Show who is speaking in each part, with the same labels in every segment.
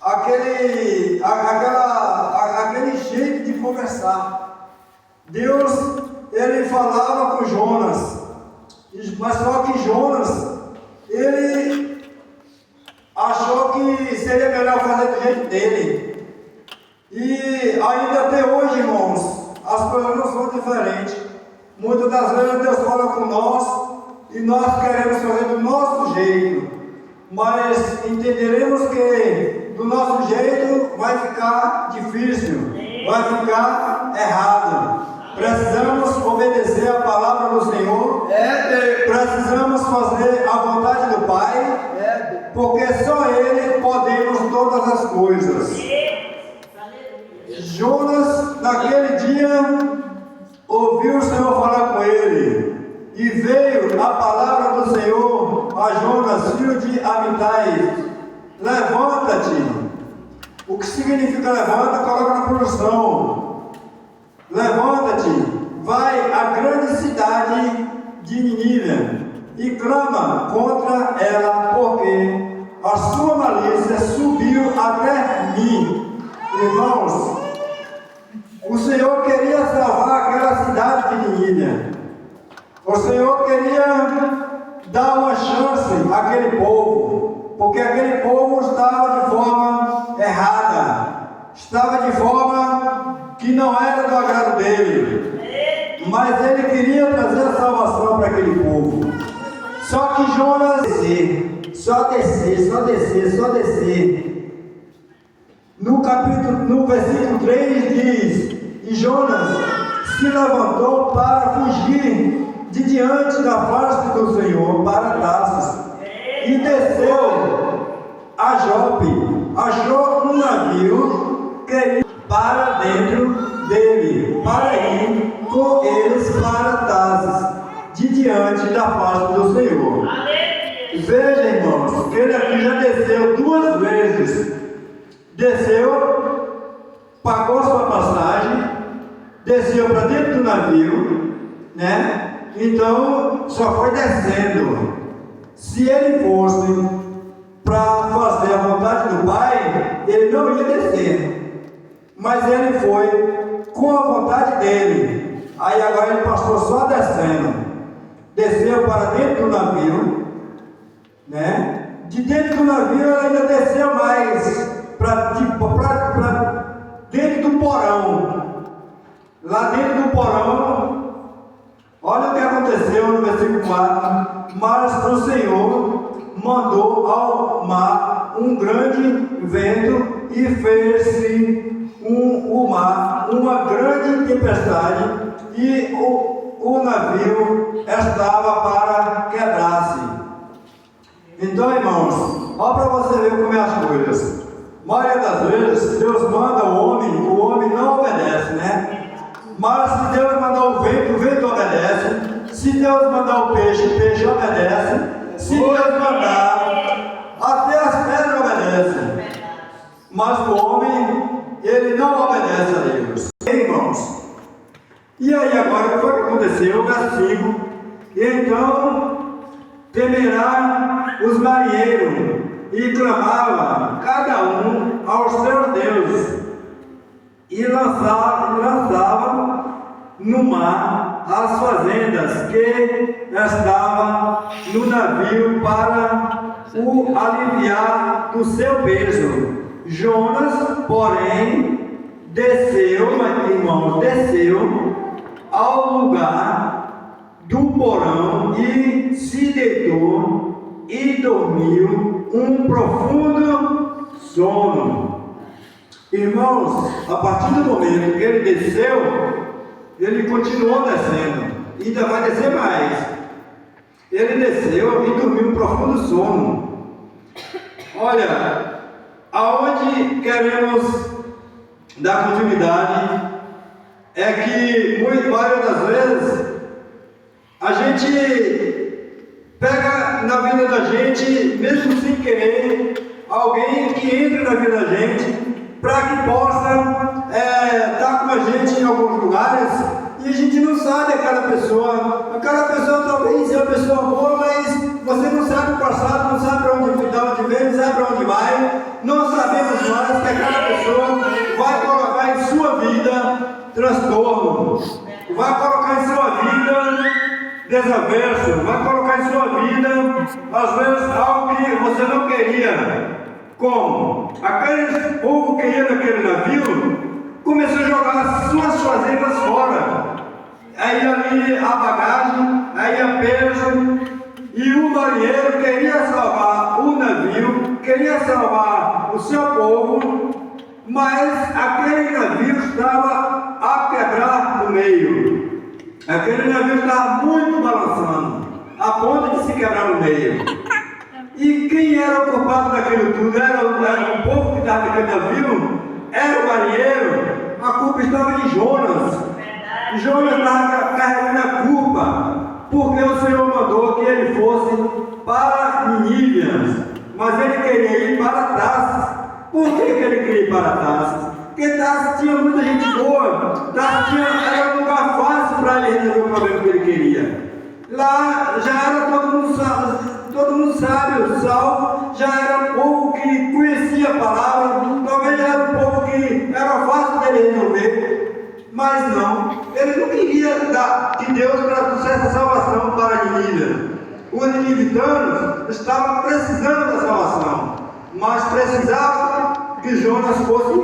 Speaker 1: aquele jeito de conversar. Deus, ele falava com Jonas, mas só que Jonas, ele achou que seria melhor fazer do jeito dele. E ainda até hoje, irmãos, as coisas não são diferentes. Muitas das vezes Deus fala com nós e nós queremos fazer do nosso jeito, mas entenderemos que do nosso jeito vai ficar difícil, vai ficar errado. Precisamos obedecer a palavra do Senhor, precisamos fazer a vontade do Pai, porque só Ele podemos todas as coisas. Jonas, naquele dia, ouviu o Senhor falar com ele, e veio a palavra do Senhor a Jonas, filho de Amitai: levanta-te. O que significa levanta? Coloca na produção. Levanta-te, vai à grande cidade de Nínive e clama contra ela, porque a sua malícia subiu até mim. Irmãos, o Senhor queria salvar aquela cidade de Nínive. O Senhor queria dar uma chance àquele povo, porque aquele povo estava de forma errada, estava de forma que não era do agrado dele, mas ele queria trazer a salvação para aquele povo. Só que Jonas só descer. No versículo 3 diz: e Jonas se levantou para fugir de diante da face do Senhor para Tarsis, e desceu a Jope, achou um navio que ia para dentro dele, para ir com eles para Tarsis, de diante da face do Senhor. Veja, irmãos, que ele aqui já desceu 2 vezes. Desceu, pagou sua passagem, desceu para dentro do navio, né? Então, só foi descendo. Se ele fosse para fazer a vontade do Pai, ele não ia descer. Mas ele foi com a vontade dele. Aí agora ele passou só descendo. Desceu para dentro do navio, né? De dentro do navio ele ainda desceu mais para dentro do porão. Lá dentro do porão, olha o que aconteceu no versículo 4. Mas o Senhor mandou ao mar um grande vento e fez-se o mar uma grande tempestade, e o navio estava para quebrar-se. Então, irmãos, olha para você ver como é as coisas. A maioria das vezes Deus manda o homem não obedece, né? Mas se Deus mandar o vento obedece. Se Deus mandar o peixe obedece. Se Deus mandar, até as pedras obedecem. Mas o homem, ele não obedece a Deus. Irmãos, e aí agora o que foi que aconteceu? O versículo: então temerá os marinheiros, e clamava cada um aos seus deuses, e lançava no mar as fazendas que estavam no navio para o aliviar do seu peso. Jonas, porém, desceu ao lugar do porão e se deitou e dormiu um profundo sono. Irmãos, a partir do momento que ele desceu, ele continuou descendo, ainda vai descer mais. Ele desceu e dormiu um profundo sono. Olha, aonde queremos dar continuidade é que, várias das vezes, a gente pega na vida da gente, mesmo sem querer, alguém que entre na vida da gente, para que possa estar com a gente em alguns lugares, e a gente não sabe aquela pessoa talvez é uma pessoa boa, mas você não sabe o passado, não sabe para onde veio, não sabe para onde vai, não sabemos mais que aquela pessoa vai colocar em sua vida transtorno, vai colocar em sua vida desaverso, vai colocar em sua vida, às vezes, algo que você não queria. Como? Aquele povo que ia naquele navio começou a jogar suas fazendas fora. Aí ali a bagagem, aí a peso, e o marinheiro queria salvar o navio, queria salvar o seu povo, mas aquele navio estava a quebrar no meio. Aquele navio estava muito balançando, a ponto de se quebrar no meio. E quem era o culpado daquilo tudo? Era o povo que estava naquele navio? Era o marinheiro? A culpa estava de Jonas. Jonas estava carregando a culpa, porque o Senhor mandou que ele fosse para Nínive, mas ele queria ir para Tarsis. Por que ele queria ir para Tarsis? Porque Tarsis tinha muita gente boa, Tarsis era um lugar fácil para ele resolver o problema que ele queria. Lá já era todo mundo sábio, salvo, já era um povo que conhecia a palavra, talvez já era um povo que era fácil dele resolver. Mas não, ele não queria de Deus para trouxer essa salvação para Nínive. Os ninivianos estavam precisando da salvação, mas precisavam que Jonas fosse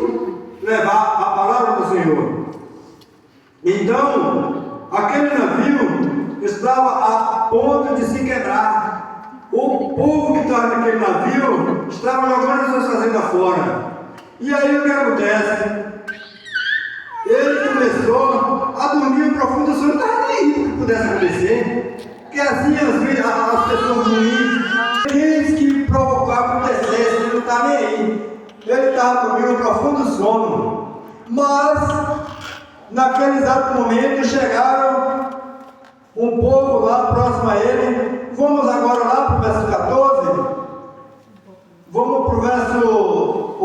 Speaker 1: levar a palavra do Senhor. Então, aquele navio estava a ponto de se quebrar. O povo que estava naquele navio estava jogando suas fazendas fora. E aí o que acontece? Ele começou a dormir um profundo sono, não estava nem aí para que pudesse acontecer, porque assim as pessoas ruins, aqueles que provocaram acontecesse, ele não estava nem aí, ele estava dormindo um profundo sono. Mas naquele exato momento chegaram um povo lá próximo a ele. Vamos agora lá para o verso 14. Vamos para o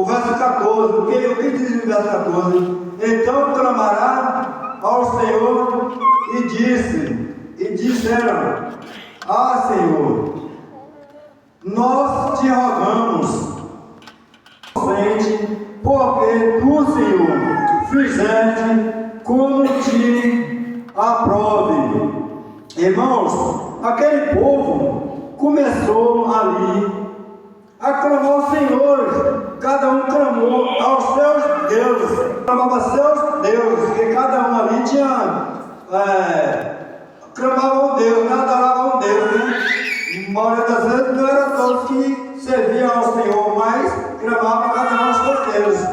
Speaker 1: verso 14. O que diz no verso 14? Então clamará ao Senhor e disseram: Ah, Senhor, nós te rogamos, porque tu, Senhor, fizeste como te aprove. Irmãos, aquele povo começou ali a clamar ao Senhor, cada um clamou aos seus deuses, clamava a seus deuses, porque cada um ali tinha, clamava um Deus, adorava um Deus, né? A maioria das vezes não era todos que serviam ao Senhor, mas clamavam cada um aos seus deuses.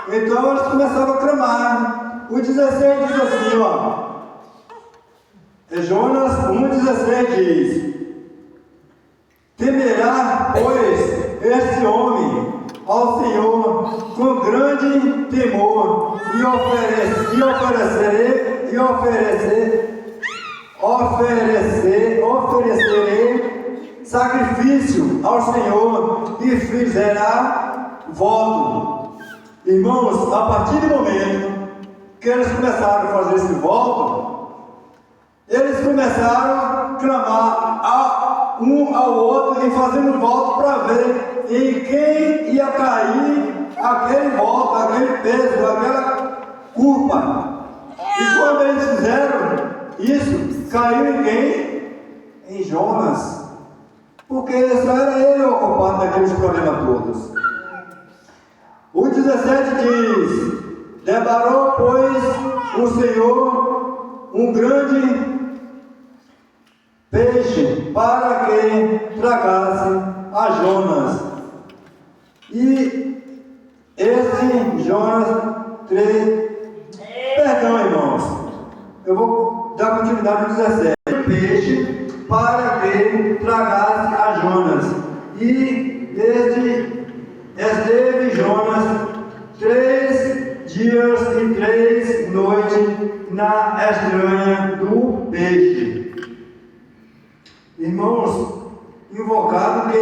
Speaker 1: Então eles começaram a clamar. O 16 diz assim, ó, Jonas 1,16 diz: Temerá, pois, este homem ao Senhor com grande temor, e oferecerei sacrifício ao Senhor e fizerá voto. Irmãos, a partir do momento que eles começaram a fazer esse voto, eles começaram a clamar um ao outro e fazendo voto para ver em quem ia cair aquele voto, aquele peso, aquela culpa. E quando eles fizeram isso, caiu em quem? Em Jonas. Porque só era ele o culpado daqueles problemas todos. O 17 diz: Deparou, pois, o Senhor um grande peixe para que tragasse a Jonas. E esse Jonas 3, perdão, irmãos, eu vou dar continuidade no 17. Peixe para que tragasse a Jonas. E esteve Jonas 3 dias e 3 noites na estranha do peixe. Irmãos, invocado que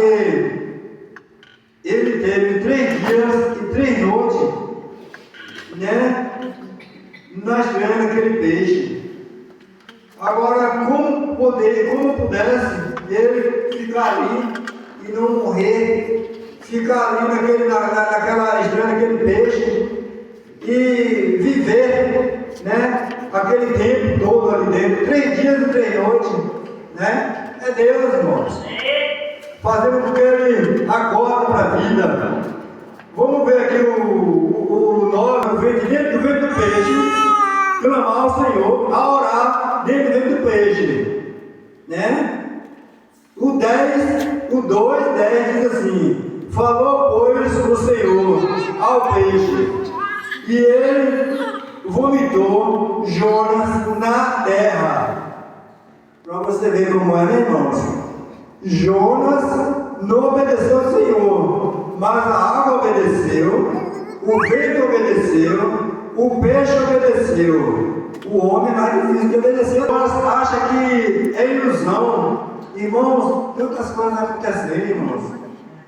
Speaker 1: ele teve 3 dias e 3 noites, né, na estranha daquele peixe. Agora, como pudesse ele ficar ali e não morrer, ficar ali naquela aquele tempo todo ali dentro, 3 dias e 3 noites, né? É Deus, irmãos. Fazendo com que ele acorde para a vida. Vamos ver aqui o 9, dentro do ventre do peixe, clamar ao Senhor, a orar dentro do ventre do peixe, né? O 2, 10 diz assim: falou, pois, o Senhor ao peixe, e ele vomitou Jonas na terra. Para você ver como é, né, irmãos? Jonas não obedeceu ao Senhor, mas a água obedeceu, o vento obedeceu, o peixe obedeceu. O homem é mais difícil de obedecer. Nós achamos que é ilusão. Irmãos, tantas coisas acontecendo, irmãos.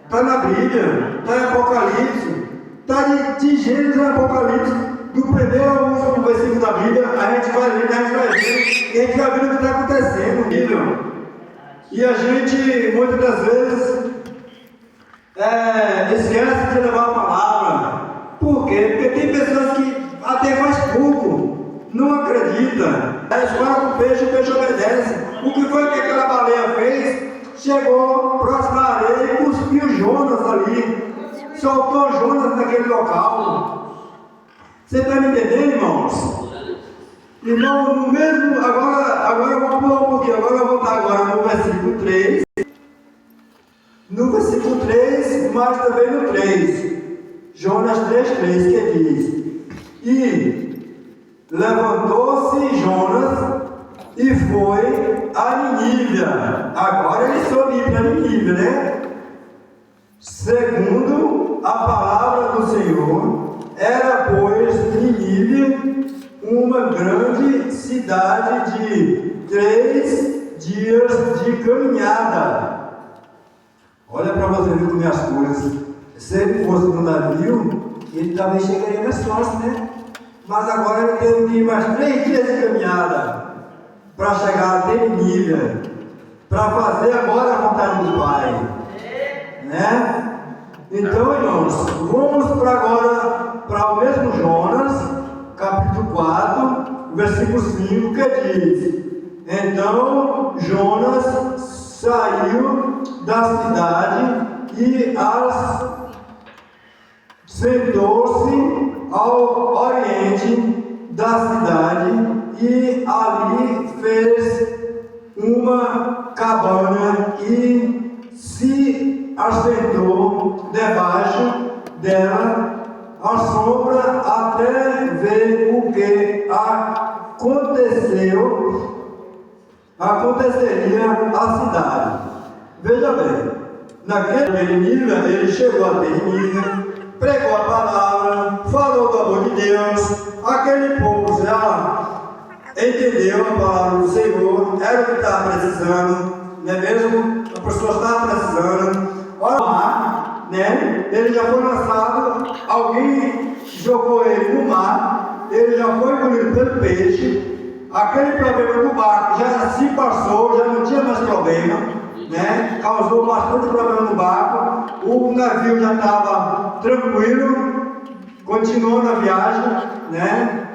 Speaker 1: Está na Bíblia, está em Apocalipse, está de Gênesis em Apocalipse, do primeiro ao último versículo da Bíblia. A gente vai ler, a gente vai ver, e a gente vai ver o que está acontecendo, Bíblia. E a gente, muitas das vezes, esquece de levar a palavra. Por quê? Porque tem pessoas que até faz pouco, não acredita. A escola com o peixe obedece. O que foi que aquela baleia fez? Chegou próximo à areia e cuspiu Jonas ali. Soltou Jonas naquele local. Você está me entendendo, irmãos? Irmão, no mesmo, agora eu vou pular um pouquinho, agora eu vou voltar agora no versículo 3. No versículo 3, mas também no 3. Jonas 3,3, que diz: e levantou-se Jonas e foi a Nínive. Agora ele soube ir para Nínive, né? Segundo a palavra do Senhor, era, pois, Nínive uma grande cidade de 3 dias de caminhada. Olha para você ver como é as coisas. Se ele fosse no navio, ele talvez chegaria mais fácil, né? Mas agora ele teve que ir mais 3 dias de caminhada para chegar até Nínive, para fazer agora a vontade do Pai, né? Então, irmãos, vamos para agora para o mesmo Jonas, capítulo 4, versículo 5, que diz: então Jonas saiu da cidade e sentou-se ao oriente da cidade, e ali fez uma cabana e se assentou debaixo dela à sombra, até ver o que aconteceria à cidade. Veja bem, naquele nível ele chegou até Nínive, pregou a palavra, falou do amor de Deus. Aquele povo já entendeu a palavra do Senhor, era o que estava precisando, não é mesmo? A pessoa estava precisando. Olha, né? Ele já foi lançado, alguém jogou ele no mar, ele já foi engolido pelo peixe. Aquele problema do barco já se passou, já não tinha mais problema, né? Causou bastante problema no barco. O navio já estava tranquilo, continuou na viagem, né?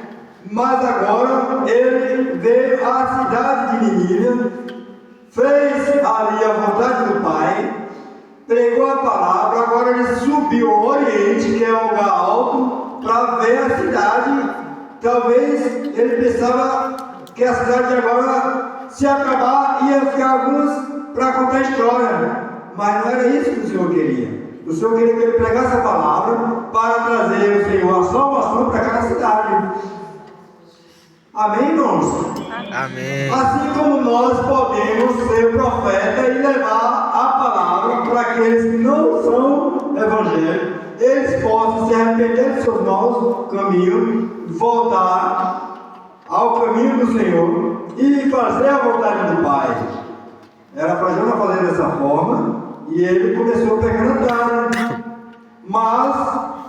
Speaker 1: Mas agora ele veio à cidade de Nínive, fez ali a vontade do Pai, pregou a palavra. Agora ele subiu ao Oriente, que é um lugar alto, para ver a cidade. Talvez ele pensava que a cidade agora, se acabar, ia ficar alguns para contar a história. Mas não era isso que o Senhor queria. O Senhor queria que ele pregasse a palavra para trazer o Senhor a salvação para aquela cidade. Amém, irmãos?
Speaker 2: Amém.
Speaker 1: Assim como nós podemos ser profeta e levar a palavra para aqueles que não são evangélicos, eles possam se arrepender dos seus maus caminhos, voltar ao caminho do Senhor e fazer a vontade do Pai. Era para Jonas fazer dessa forma, e ele começou pegando a tarde. Mas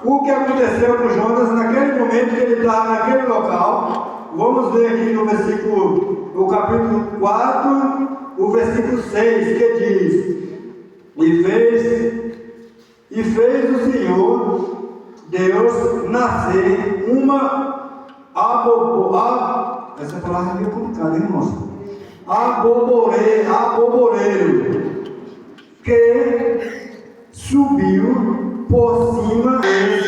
Speaker 1: o que aconteceu com Jonas naquele momento que ele estava naquele local, vamos ver aqui no versículo, no capítulo 4, o versículo 6, que diz: e fez o Senhor Deus nascer uma Essa palavra é meio complicada, hein, irmãos? Aboboreiro, que subiu por cima e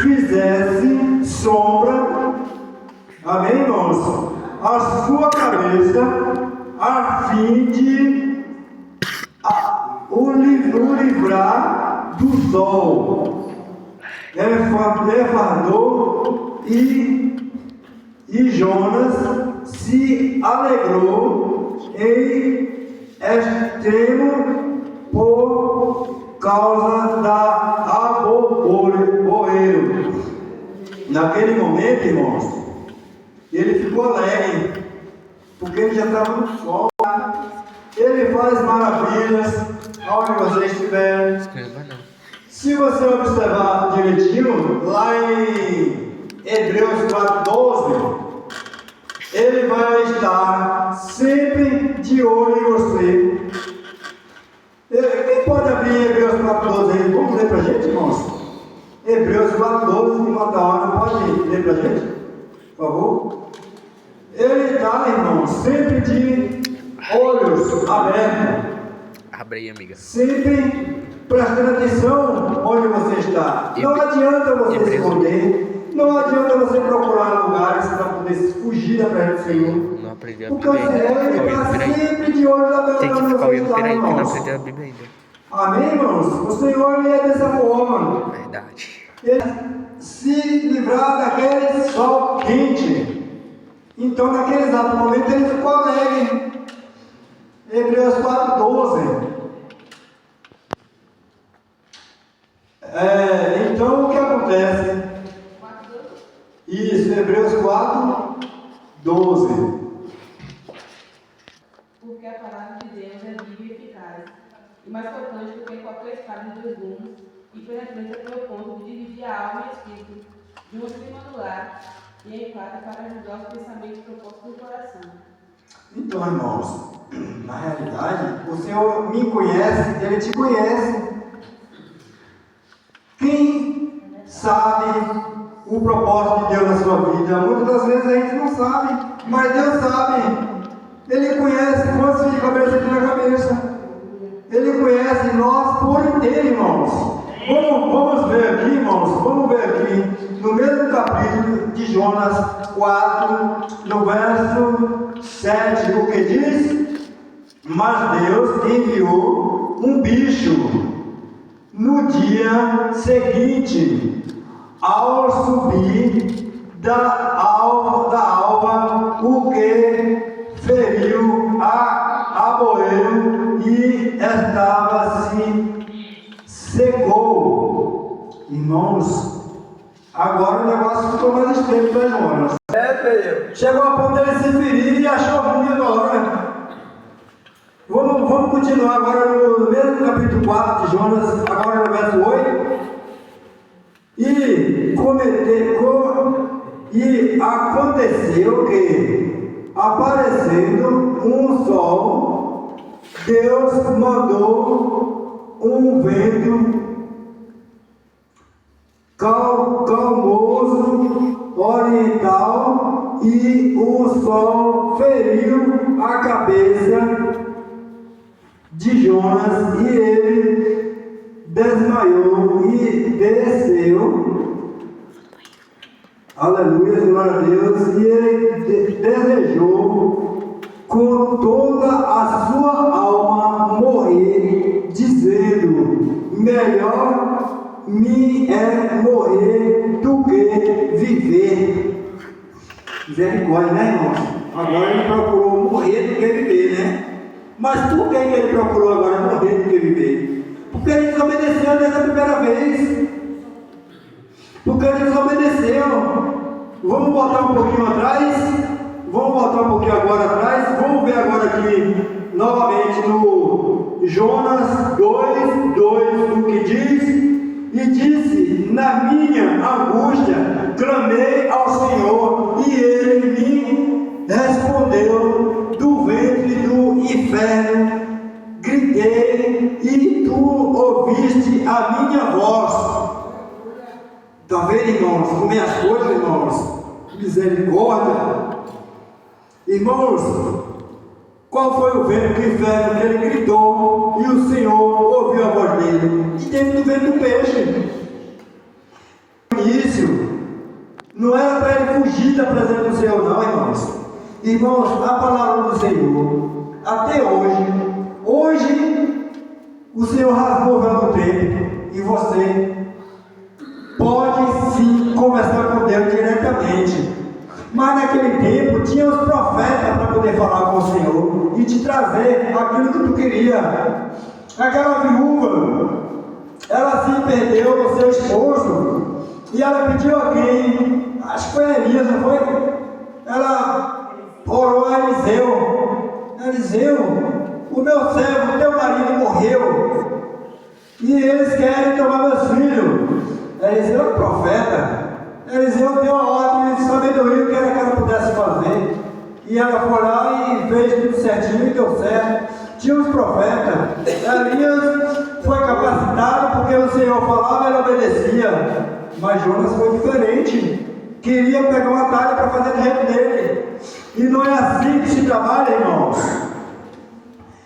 Speaker 1: fizesse sombra, amém, irmãos? A sua cabeça, a fim de o livrar do sol. Fardou e Jonas se alegrou em extremo por causa da aboboreiro. Naquele momento, irmãos, ele ficou alegre, porque ele já estava no sol. Ele faz maravilhas onde você estiver. Se você observar direitinho, lá em Hebreus 4:12, ele vai estar sempre de olho em você. Quem pode abrir Hebreus 4:12? Vamos ler para a gente, irmãos? Hebreus 4:12, enquanto a hora, pode ler para a gente, por favor? Ele está, irmãos, sempre de olhos abertos.
Speaker 2: Abre aí, amiga.
Speaker 1: Sempre prestando atenção onde você está. Não adianta você se esconder. Não adianta você procurar lugares para poder fugir da presença do Senhor.
Speaker 2: Não aprendeu a
Speaker 1: Porque o Senhor está sempre de olhos abertos.
Speaker 2: Tem que ficar olhando por aí, que não aprendeu a Bíblia ainda.
Speaker 1: Amém, irmãos? O Senhor ele é dessa forma.
Speaker 2: Verdade.
Speaker 1: Ele se livrar daquele sol quente. Então, naquele exato momento, ele ficou alegre. Hebreus 4:12. Então, o que acontece? Isso, Hebreus 4:12.
Speaker 3: Porque a palavra de Deus é viva e eficaz, e mais cortante do que qualquer espada de dois gumes, e penetrante até o ponto de dividir a alma e espírito, junto e medular, e empata para julgar os pensamentos propostos do coração.
Speaker 1: Então, irmãos, na realidade, o Senhor me conhece, Ele te conhece. Quem sabe o propósito de Deus na sua vida? Muitas das vezes a gente não sabe, mas Deus sabe. Ele conhece quantos fios de cabeça aqui na cabeça. Ele conhece nós por inteiro, irmãos. Vamos ver aqui, irmãos. Vamos ver aqui no mesmo capítulo de Jonas 4, no verso 7, o que diz? Mas Deus enviou um bicho no dia seguinte, ao subir da alva, o que feriu a aboeiro e se secou. Irmãos, agora o negócio ficou mais extremo para Jonas. Chegou a ponto dele se ferir e achou ruim agora. Vamos continuar agora no mesmo capítulo 4 de Jonas, agora no verso 8. E aconteceu que, aparecendo um sol, Deus mandou um vento calmoso oriental e o sol feriu a cabeça de Jonas e ele desmaiou e desceu. Aleluia, glória a Deus. E ele desejou com toda a sua alma morrer, dizendo: melhor me é morrer do que viver. Misericórdia, né, irmãos? Agora ele procurou morrer do que viver, né? Mas por que ele procurou agora morrer do que viver? Porque ele desobedeceu desde a primeira vez. Porque ele desobedeceu. Vamos voltar um pouquinho atrás. Vamos voltar um pouquinho agora atrás. Vamos ver agora aqui novamente no Jonas 2:2, o que diz: e disse, na minha angústia, clamei ao Senhor, e ele me respondeu do ventre do inferno, gritei, e tu ouviste a minha voz. Está vendo, irmãos, como é as coisas, irmãos? Misericórdia. Irmãos, qual foi o vento que inferno que ele gritou e o Senhor ouviu a voz dele? E teve do vento do peixe. No início, não era para ele fugir da presença do Senhor, não, irmãos. Irmãos, a palavra do Senhor, até hoje o Senhor rasgou o véu do tempo e você pode sim conversar com Deus diretamente. Mas naquele tempo tinha os profetas para poder falar com o Senhor e te trazer aquilo que tu queria. Aquela viúva, ela se perdeu o seu esposo e ela pediu a quem? Acho que foi Elias, não foi? Ela orou a Eliseu. Eliseu, o meu servo, o teu marido morreu e eles querem tomar meus filhos. Eliseu é um profeta. Eliseu deu a ordem de sabedoria que ela pudesse fazer. E ela foi lá e fez tudo certinho e deu certo. Tinha os profetas. Elias foi capacitado porque o Senhor falava e ele obedecia. Mas Jonas foi diferente. Queria pegar uma talha para fazer do jeito dele. E não é assim que se trabalha, irmãos.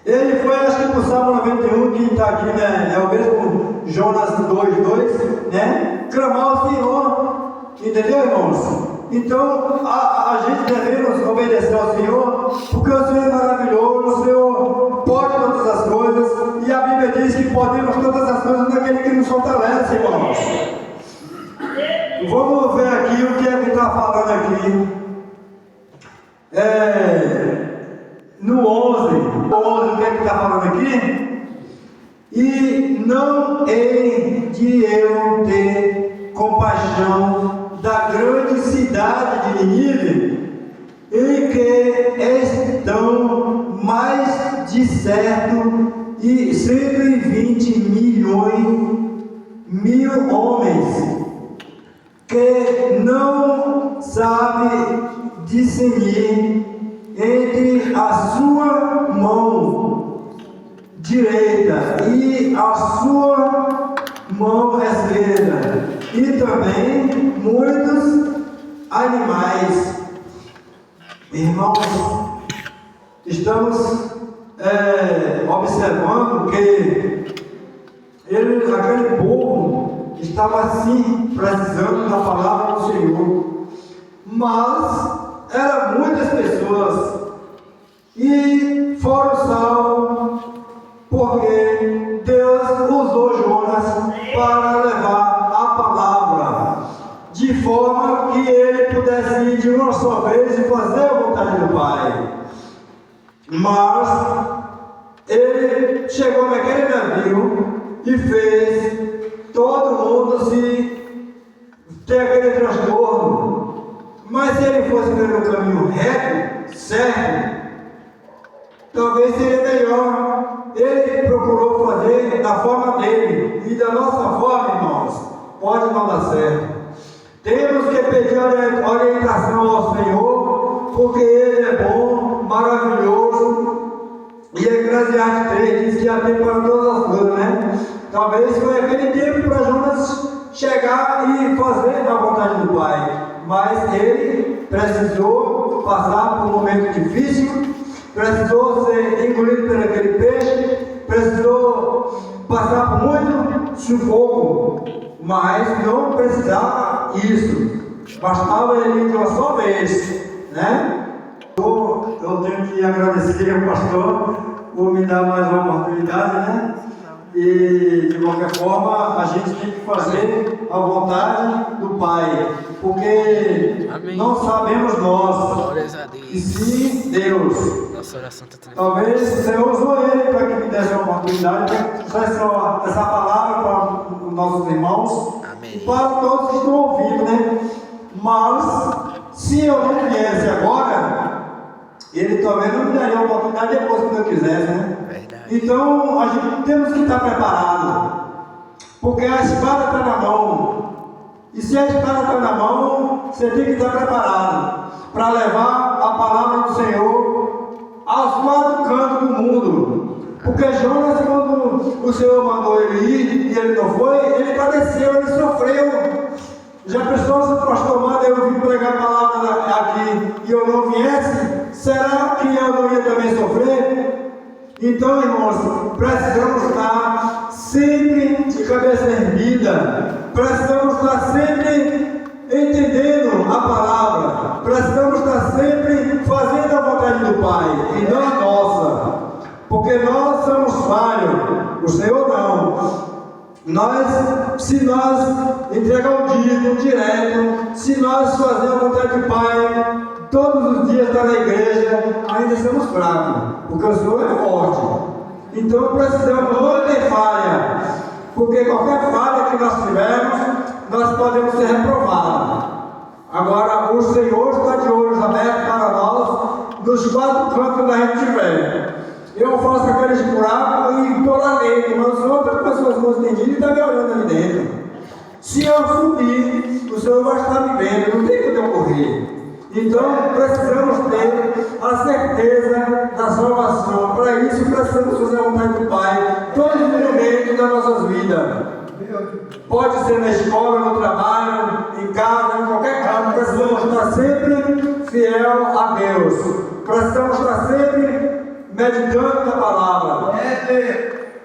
Speaker 1: Ele foi, acho que, para o Salmo 91, que está aqui, né? É o mesmo Jonas 2:2, né? Clamar ao Senhor. Entendeu, irmãos? Então, a gente devemos obedecer ao Senhor, porque o Senhor é maravilhoso, o Senhor pode todas as coisas, e a Bíblia diz que podemos todas as coisas naquele que nos fortalece, irmãos. Vamos ver aqui o que é que está falando aqui. No 11, o que é que está falando aqui? E não hei de eu ter compaixão da grande cidade de Nínive, em que estão mais de certo e 120 mil homens, que não sabe discernir entre a sua mão direita e a sua mão esquerda, e também muitos animais. Irmãos, estamos observando que aquele povo estava assim precisando da palavra do Senhor, mas eram muitas pessoas e foram salvos porque Deus usou Jonas para levar a palavra de forma que ele pudesse ir de uma só vez e fazer a vontade do Pai. Mas ele chegou naquele navio e fez todo mundo se ter aquele transtorno. Mas se ele fosse pelo caminho reto, certo, talvez seria melhor. Ele procurou fazer da forma dele, e da nossa forma, irmãos, pode não dar certo. Temos que pedir orientação ao Senhor, porque Ele é bom, maravilhoso, e Eclesiastes 3 diz que há tempo para todas as coisas, né? Talvez foi aquele tempo para Jonas chegar e fazer a vontade do Pai, mas ele precisou passar por um momento difícil, precisou ser engolido por aquele peixe, precisou passar por muito sufoco, mas não precisava isso, bastava ele ir de uma só vez, né? Eu tenho que agradecer ao pastor por me dar mais uma oportunidade, né? E de qualquer forma a gente tem que fazer a vontade do Pai, porque
Speaker 2: Amém.
Speaker 1: Não sabemos nós,
Speaker 2: Glórias a Deus.
Speaker 1: e sim Deus.
Speaker 2: Nossa oração está tendo.
Speaker 1: Talvez o Senhor usou ele para que me desse a oportunidade de trazer essa palavra para os nossos irmãos.
Speaker 2: Amém.
Speaker 1: E para todos que estão ouvindo, né? Mas se eu não viesse agora, ele talvez não me daria a oportunidade depois que eu quisesse, né?
Speaker 2: Verdade.
Speaker 1: Então a gente temos que estar preparado, porque a espada está na mão, e se a espada está na mão, você tem que estar preparado para levar a palavra do Senhor aos quatro cantos do mundo. Porque Jonas, quando o Senhor mandou ele ir e ele não foi, ele padeceu, ele sofreu. Já pensou se transformado eu vim pregar a palavra aqui e eu não viesse? será que eu não ia também sofrer? Então, irmãos, precisamos estar sempre de cabeça erguida, precisamos estar sempre entendendo a palavra, precisamos estar sempre fazendo a vontade do Pai e não a nossa, porque nós somos falhos, o Senhor não. Se nós entregar o dízimo direto, se nós fazermos a vontade do Pai, todos os dias estar na igreja, ainda somos fracos, porque o Senhor é forte. Então precisamos não ter falha, porque qualquer falha que nós tivermos, nós podemos ser reprovados. Agora o Senhor está de olhos abertos para nós, nos 4 cantos que a gente tiver. Eu faço aqueles buracos e estou lá dentro, mas o Senhor está com as suas mãos estendidas e está me olhando ali dentro. Se eu subir, o Senhor vai estar me vendo, não tem como eu correr. Então precisamos ter a certeza da salvação. Para isso precisamos fazer a vontade do Pai todos os momentos das nossas vidas. Pode ser na escola, no trabalho, em casa, em qualquer canto. Precisamos estar sempre fiel a Deus. Precisamos estar sempre meditando na palavra.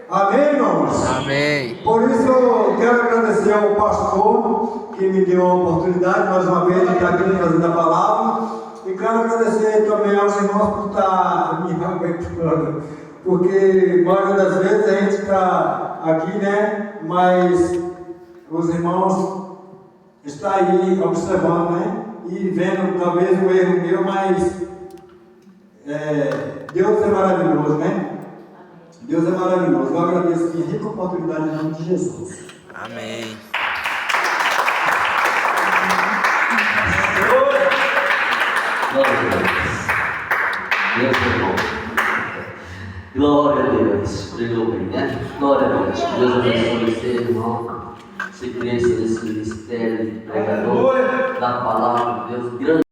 Speaker 1: Amém, irmãos?
Speaker 2: Amém.
Speaker 1: Por isso eu quero agradecer ao pastor que me deu a oportunidade mais uma vez de estar aqui trazendo a palavra. E quero agradecer também aos irmãos por estar me aguentando, porque a maioria das vezes a gente está aqui, né? Mas os irmãos estão aí observando, né? E vendo talvez o erro meu, mas Deus é maravilhoso, né? Deus é maravilhoso. Eu agradeço a rica oportunidade em nome de Jesus.
Speaker 2: Amém.
Speaker 4: Glória a Deus. Deus é bom. Glória a Deus. Pregou bem, né? Glória a Deus. Deus abençoe você, irmão. Você cresça nesse ministério de pregador da palavra de Deus. Grande